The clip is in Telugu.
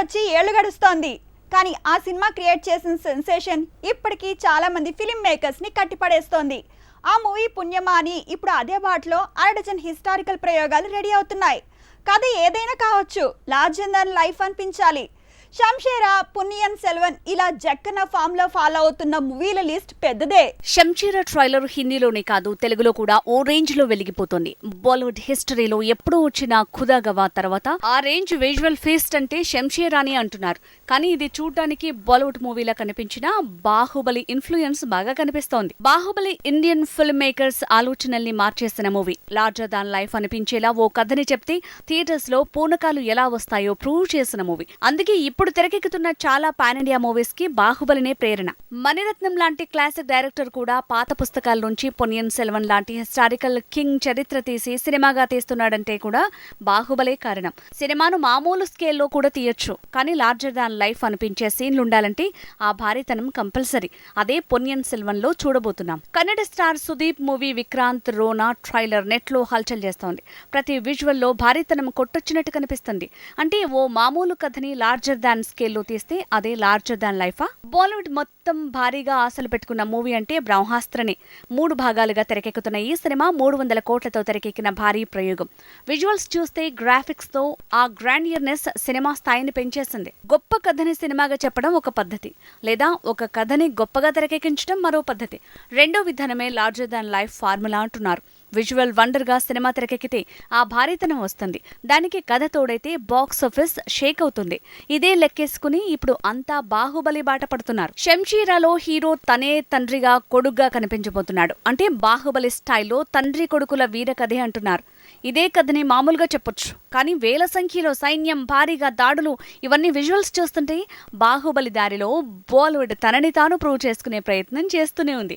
వచ్చి ఏళ్లు గడుస్తోంది. కానీ ఆ సినిమా క్రియేట్ చేసిన సెన్సేషన్ ఇప్పటికీ చాలా మంది ఫిల్మ్ మేకర్స్ ని కట్టిపడేస్తోంది. ఆ మూవీ పుణ్యమా అని ఇప్పుడు అదే బాటలో అరడజన్ హిస్టారికల్ ప్రయోగాలు రెడీ అవుతున్నాయి. కథ ఏదైనా కావచ్చు, లార్జర్ దాన్ లైఫ్ అనిపించాలి. షంషేరా, పున్నియన్ సెల్వన్ ఇలా జక్కన ఫామ్ లో ఫాలో అవుతున్న మూవీల లిస్ట్ పెద్దదే. షంషేరా ట్రైలర్ హిందీలోనే కాదు తెలుగులో కూడా ఓ రేంజ్ లో వెలిగిపోతుంది. బాలీవుడ్ హిస్టరీలో ఎప్పుడూ వచ్చిన ఖుదా గవా తర్వాత ఆ రేంజ్ విజువల్ ఫీస్ట్ అంటే షంషేరాని అంటున్నారు. కానీ ఇది చూడడానికి బాలీవుడ్ మూవీలా కనిపించిన బాహుబలి ఇన్ఫ్లుయెన్స్ బాగా కనిపిస్తోంది. బాహుబలి ఇండియన్ ఫిల్మ్ మేకర్స్ ఆలోచనల్ని మార్చేసిన మూవీ. లార్జర్ దాన్ లైఫ్ అనిపించేలా ఓ కథని చెప్తే థియేటర్స్ లో పూనకాలు ఎలా వస్తాయో ప్రూవ్ చేసిన మూవీ. అందుకే ఇప్పుడు తెరకెక్కుతున్న చాలా పాన్ ఇండియా మూవీస్ కి బాహుబలినే ప్రేరణ. మణిరత్నం లాంటి క్లాసిక్ డైరెక్టర్ కూడా పాత పుస్తకాల నుంచి పొన్నియిన్ సెల్వన్ లాంటి హిస్టారికల్ కింగ్ చరిత్ర తీసి సినిమాగా తీస్తున్నాడంటే కూడా బాహుబలే కారణం. సినిమాను మామూలు స్కేల్లో కూడా తీయొచ్చు, కానీ లార్జర్ దాన్ లైఫ్ అనిపించే సీన్లుండాలంటే ఆ భారీతనం కంపల్సరీ. అదే పొన్నియిన్ సెల్వన్ లో చూడబోతున్నాం. Kannada star Sudeep movie Vikrant రోనా trailer net లో హల్చల్ చేస్తోంది. ప్రతి విజువల్లో భారీతనం కొట్టొచ్చినట్టు కనిపిస్తుంది. అంటే ఓ మామూలు కథని లార్జర్ దాన్ స్కేల్లో తీస్తే అదే లార్జర్ దాన్ లైఫా? బాలీవుడ్ మొత్తం భారీగా ఆశలు పెట్టుకున్న మూవీ అంటే బ్రహ్మాస్త్రనే. 3 భాగాలుగా తెరకెక్కుతున్న ఈ సినిమా 300 కోట్లతో తెరకెక్కిన భారీ ప్రయోగం. విజువల్స్ చూస్తే గ్రాఫిక్స్ తో ఆ గ్రాండియర్నెస్ సినిమా స్థాయిని పెంచేసింది. గొప్ప కథని సినిమాగా చెప్పడం ఒక పద్ధతి, లేదా ఒక కథని గొప్పగా తెరకెక్కించడం మరో పద్ధతి. రెండో విధానమే లార్జర్ దాన్ లైఫ్ ఫార్ములా అంటున్నారు. విజువల్ వండర్ గా సినిమా తెరకెక్కితే ఆ భారీతనం వస్తుంది. దానికి కథ తోడైతే బాక్స్ ఆఫీస్ షేక్ అవుతుంది. ఇదే లెక్కేసుకుని ఇప్పుడు అంతా బాహుబలి బాట పడుతున్నారు. షంషీరాలో హీరో తనే తండ్రిగా కొడుగ్గా కనిపించబోతున్నాడు. అంటే బాహుబలి స్టైల్లో తండ్రి కొడుకుల వీర కథే అంటున్నారు. ఇదే కథని మామూలుగా చెప్పొచ్చు, కానీ వేల సంఖ్యలో సైన్యం, భారీగా దాడులు, ఇవన్నీ విజువల్స్ చూస్తుంటే బాహుబలి దారిలో బాలీవుడ్ తనని తాను ప్రూవ్ చేసుకునే ప్రయత్నం చేస్తూనే ఉంది.